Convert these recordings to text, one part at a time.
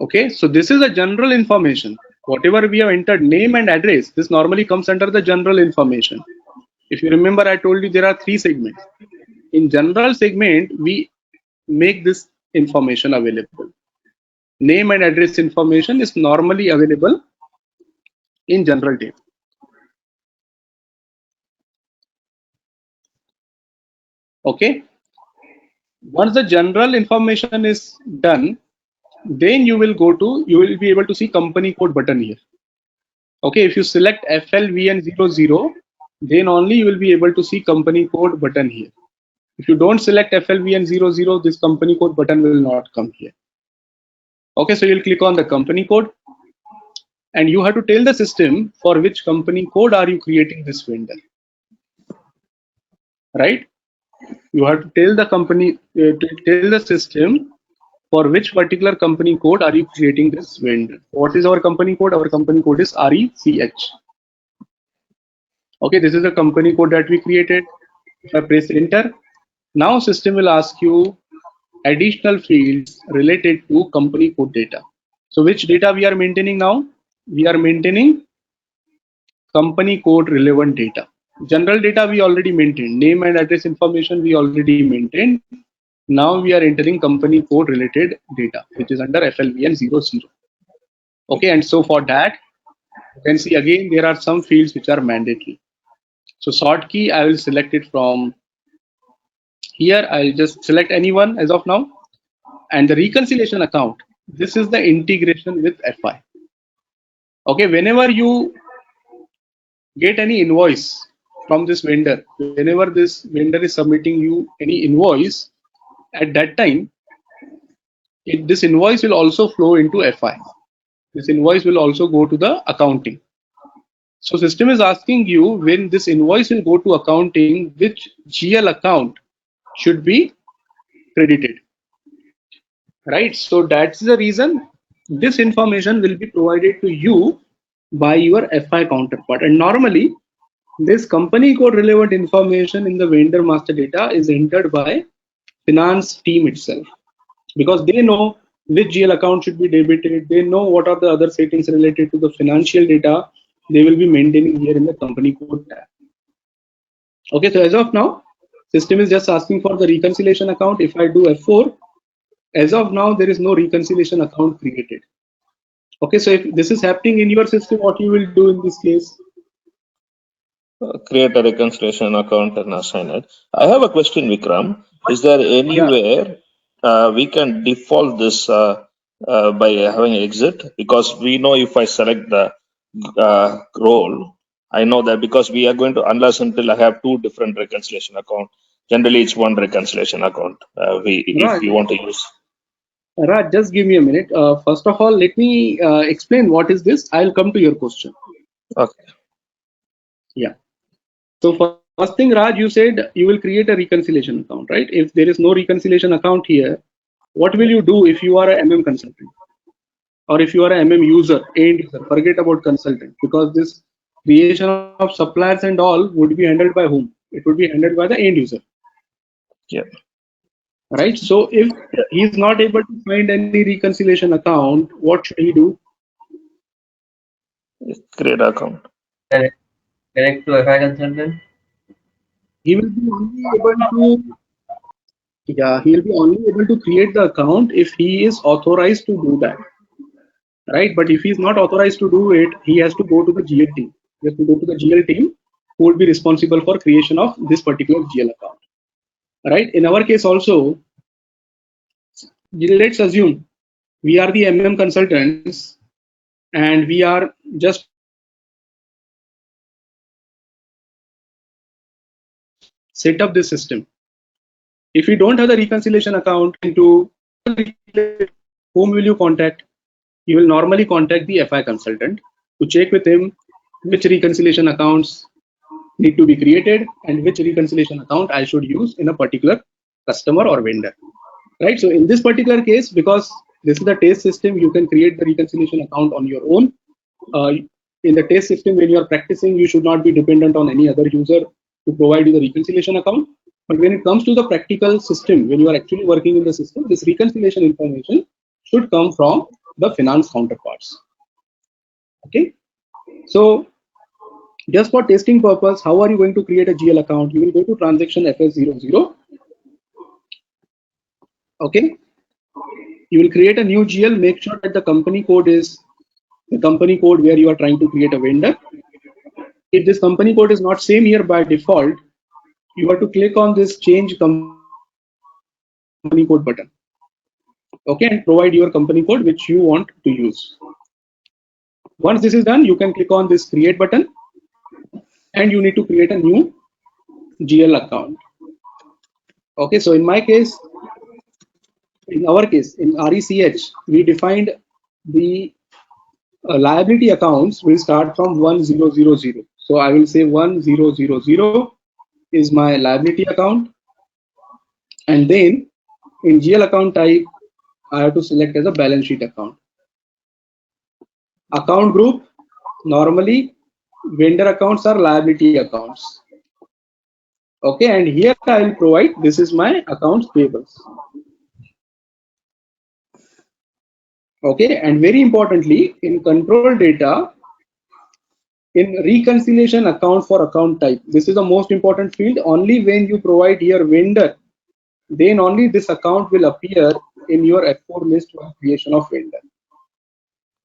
Okay, so this is a general information. Whatever we have entered, name and address, this normally comes under the general information. If you remember, I told you there are 3 segments. In general segment, we make this information available. Name and address information is normally available in general table. Okay. Once the general information is done, then you will be able to see company code button here. Okay, if you select FLVN00, then only you will be able to see company code button here. If you don't select FLVN00, this company code button will not come here. Okay, so you'll click on the company code and you have to tell the system for which company code are you creating this vendor, right? You have to tell the company, tell the system for which particular company code are you creating this vendor. What is our company code? Our company code is RECH. Okay, this is the company code that we created. If I press enter, now system will ask you additional fields related to company code data. So which data we are maintaining now? We are maintaining company code relevant data. General data we already maintained. Name and address information we already maintained. Now we are entering company code related data, which is under FLVN00. Okay, and so for that, you can see again there are some fields which are mandatory. So sort key, I will select it from here. I'll just select anyone as of now. And the reconciliation account, this is the integration with FI. Okay, whenever you get any invoice from this vendor, whenever this vendor is submitting you any invoice, at that time, this invoice will also flow into FI. This invoice will also go to the accounting. So system is asking you when this invoice will go to accounting, which GL account should be credited, right? So that's the reason this information will be provided to you by your FI counterpart. And normally this company code relevant information in the vendor master data is entered by finance team itself, because they know which GL account should be debited. They know what are the other settings related to the financial data they will be maintaining here in the company code tab. Okay, so as of now, system is just asking for the reconciliation account. If I do F4, as of now, there is no reconciliation account created. Okay, so if this is happening in your system, what you will do in this case? Create a reconciliation account and assign it. I have a question, Vikram. Is there anywhere we can default this by having exit? Because we know if I select the role, I know that because we are going to, unless until I have 2 different reconciliation accounts, generally it's 1 reconciliation account if we want to use. Raj, just give me a minute. First of all, let me explain what is this. I'll come to your question. Okay. Yeah. So first thing, Raj, you said you will create a reconciliation account, right? If there is no reconciliation account here, what will you do if you are a MM consultant? Or if you are a MM user, end user, forget about consultant, because this creation of suppliers and all would be handled by whom? It would be handled by the end user. Yeah. Right. So if he is not able to find any reconciliation account, what should he do? Create an account. Connect to FI consultant. He will be only able to. Yeah, he will be only able to create the account if he is authorized to do that. Right. But if he is not authorized to do it, he has to go to the GL team. He has to go to the GL team who would be responsible for creation of this particular GL account. Right. In our case also, let's assume we are the MM consultants and we are just set up this system. If you don't have the reconciliation account, into whom will you contact? You will normally contact the FI consultant to check with him which reconciliation accounts need to be created and which reconciliation account I should use in a particular customer or vendor. Right. So in this particular case, because this is the test system, you can create the reconciliation account on your own. In the test system, when you are practicing, you should not be dependent on any other user to provide you the reconciliation account. But when it comes to the practical system, when you are actually working in the system, this reconciliation information should come from the finance counterparts. Okay, so just for testing purpose, how are you going to create a GL account? You will go to transaction FS00. Okay, you will create a new GL. Make sure that the company code is the company code where you are trying to create a vendor. If this company code is not same here by default, you have to click on this change company code button. Okay, and provide your company code which you want to use. Once this is done, you can click on this create button and you need to create a new GL account. Okay, so in our case, in RECH, we defined the liability accounts will start from 1000. So I will say 1000 is my liability account, and then in GL account type, I have to select as a balance sheet account. Account group, normally vendor accounts are liability accounts. Okay, and here I will provide this is my accounts payables. Okay, and very importantly, in control data, in reconciliation account for account type, this is the most important field. Only when you provide your vendor, then only this account will appear in your F4 list for creation of vendor.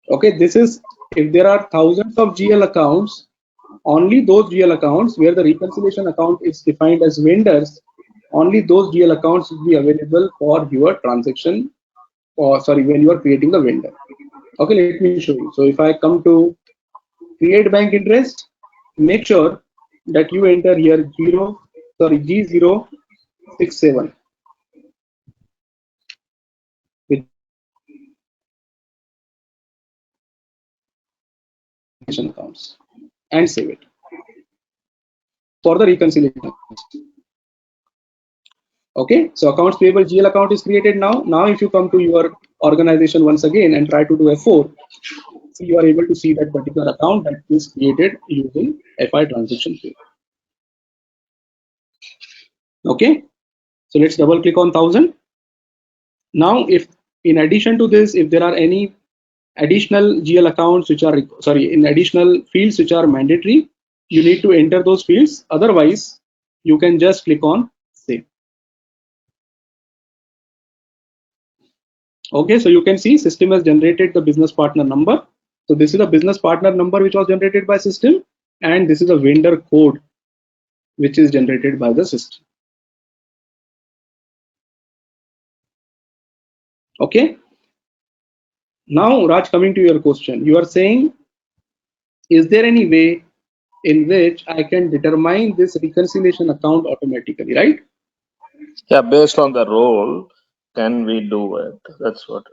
Okay, this is if there are thousands of GL accounts, only those GL accounts where the reconciliation account is defined as vendors, only those GL accounts will be available for your transaction, or sorry, when you are creating the vendor. Okay, let me show you. So if I come to create bank interest, make sure that you enter here G067, which is accounts, and save it for the reconciliation accounts. Okay, so accounts payable GL account is created now. Now if you come to your organization once again and try to do F4, so you are able to see that particular account that is created using FI transaction field. Okay, so let's double click on 1000. Now if in addition to this, if there are any additional GL accounts which are, sorry, in additional fields which are mandatory, you need to enter those fields. Otherwise, you can just click on save. Okay, so you can see system has generated the business partner number. So this is a business partner number which was generated by system, and this is a vendor code which is generated by the system. Okay. Now, Raj, coming to your question, you are saying, is there any way in which I can determine this reconciliation account automatically, right? Yeah, based on the role, can we do it? That's what.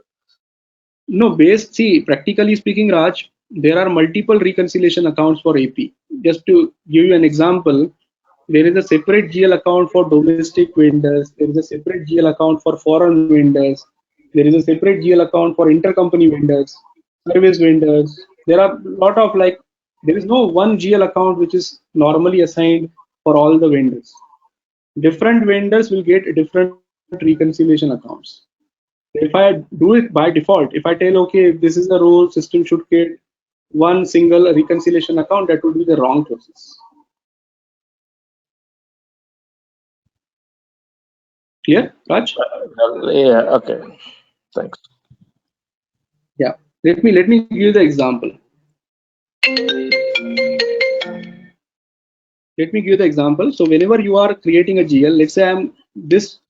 No, see, practically speaking, Raj, there are multiple reconciliation accounts for AP. Just to give you an example, there is a separate GL account for domestic vendors. There is a separate GL account for foreign vendors. There is a separate GL account for intercompany vendors, service vendors. There are a lot of there is no one GL account which is normally assigned for all the vendors. Different vendors will get different reconciliation accounts. If I do it by default, if I tell, okay, if this is the rule, system should get one single reconciliation account, that would be the wrong process. Clear, Raj? Yeah, okay. Thanks. Yeah. Let me give you the example. Let me give you the example. So whenever you are creating a GL, let's say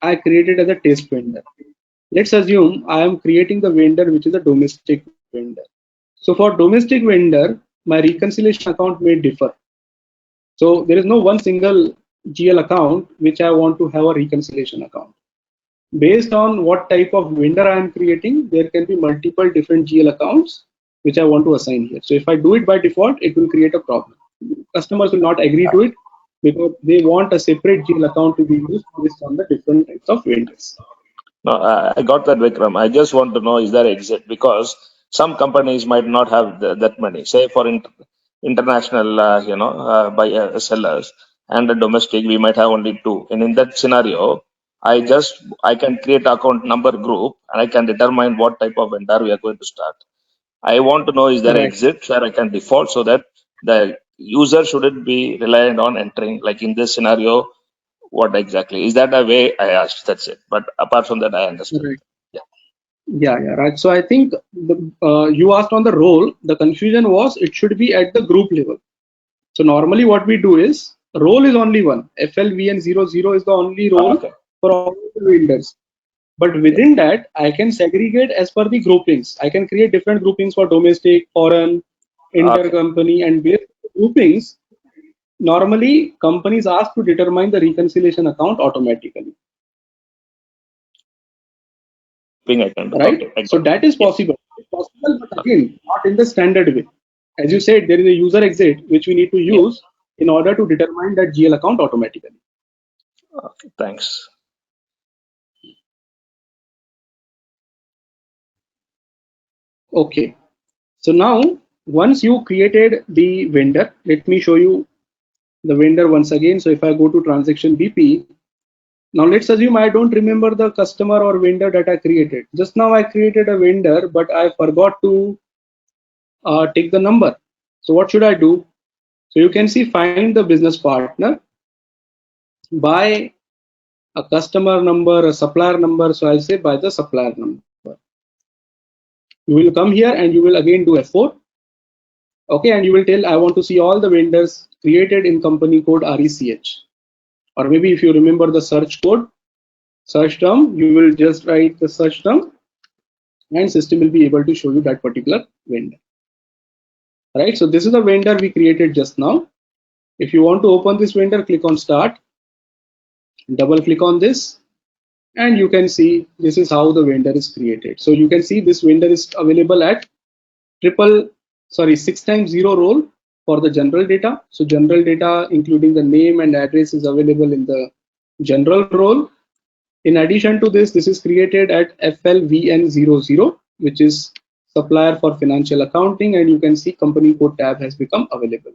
I created as a test vendor. Let's assume I am creating the vendor which is a domestic vendor. So for domestic vendor, my reconciliation account may differ. So there is no one single GL account which I want to have a reconciliation account. Based on what type of vendor I am creating, there can be multiple different GL accounts which I want to assign here. So if I do it by default, it will create a problem. Customers will not agree to it because they want a separate GL account to be used based on the different types of vendors. No, I got that, Vikram. I just want to know, is there exit? Because some companies might not have that many. Say for international, by sellers, and the domestic, we might have only two. And in that scenario, I can create account number group and I can determine what type of vendor we are going to start. I want to know is there Right. exit where I can default so that the user shouldn't be reliant on entering, like in this scenario, what exactly is that a way I asked? That's it. But apart from that, I understood. Right. Yeah. Yeah, right. So I think you asked on the role. The confusion was it should be at the group level. So normally what we do is role is only one. FLVN00 is the only role Okay. for all the vendors. But Yeah. within that, I can segregate as per the groupings. I can create different groupings for domestic, foreign, Okay. intercompany, and based on the groupings. Normally, companies ask to determine the reconciliation account automatically, Thing I can do. Okay. right? I So got it. that is Yes. possible. It's possible, but again, not in the standard way. As you said, there is a user exit which we need to Yeah. use in order to determine that GL account automatically. Okay. Thanks. Okay. So now, once you created the vendor, let me show you the vendor once again. So if I go to transaction BP, now let's assume I don't remember the customer or vendor that I created. Just now I created a vendor, but I forgot to take the number. So what should I do? So you can see find the business partner by a customer number, a supplier number. So I'll say by the supplier number. You will come here and you will again do F4. Okay, and you will tell I want to see all the vendors created in company code RECH. Or maybe if you remember the search code, search term, you will just write the search term and system will be able to show you that particular vendor. Right, so this is the vendor we created just now. If you want to open this vendor, click on start, double click on this, and you can see this is how the vendor is created. So you can see this vendor is available at 6 times 0 role for the general data. So general data including the name and address is available in the general role. In addition to this, this is created at FLVN00, which is supplier for financial accounting, and you can see company code tab has become available.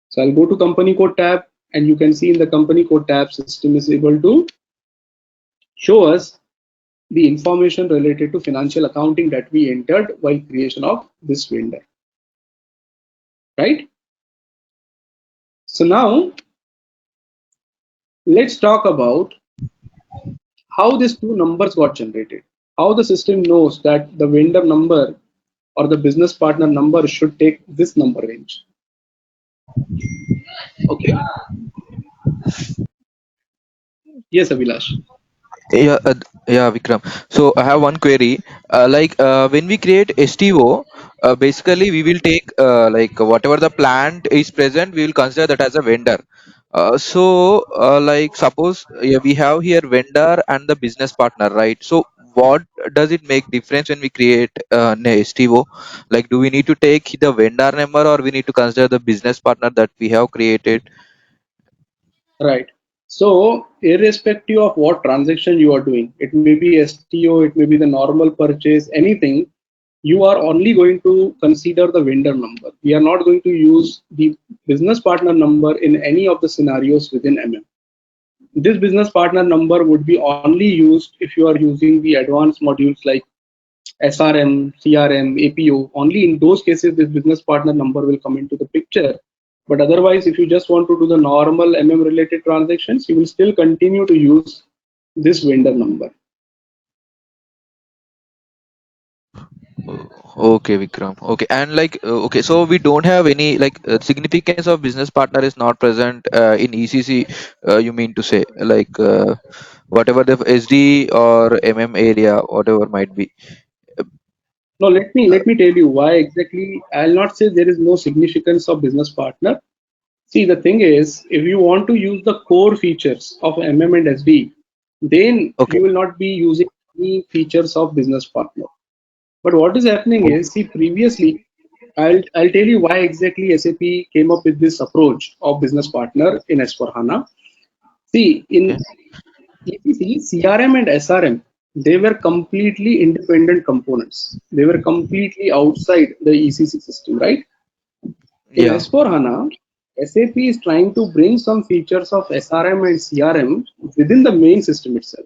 So I'll go to company code tab, and you can see in the company code tab, system is able to show us the information related to financial accounting that we entered while creation of this vendor, right? So now let's talk about how these two numbers got generated, how the system knows that the vendor number or the business partner number should take this number range. Okay. Yes, Abhilash. Yeah, yeah, Vikram. So I have one query. When we create STO, basically we will take whatever the plant is present, we will consider that as a vendor. Suppose we have here vendor and the business partner, right? So what does it make difference when we create an STO? Like, do we need to take the vendor number or we need to consider the business partner that we have created? Right. So irrespective of what transaction you are doing, it may be STO, it may be the normal purchase, anything, you are only going to consider the vendor number. We are not going to use the business partner number in any of the scenarios within MM. This business partner number would be only used if you are using the advanced modules like SRM, CRM, APO. Only in those cases this business partner number will come into the picture. But otherwise, if you just want to do the normal MM related transactions, you will still continue to use this vendor number. Okay, Vikram. Okay, and okay, so we don't have any significance of business partner is not present in ECC. You mean to say whatever the SD or MM area, whatever might be. Now let me tell you why exactly. I'll not say there is no significance of business partner. See, the thing is, if you want to use the core features of MM and SD, then Okay. you will not be using any features of business partner. But what is happening is, see, previously, I'll tell you why exactly SAP came up with this approach of business partner in S4HANA. See, Okay. in ECC, CRM and SRM, they were completely independent components. They were completely outside the ECC system, right? In Yeah. S4HANA, SAP is trying to bring some features of SRM and CRM within the main system itself.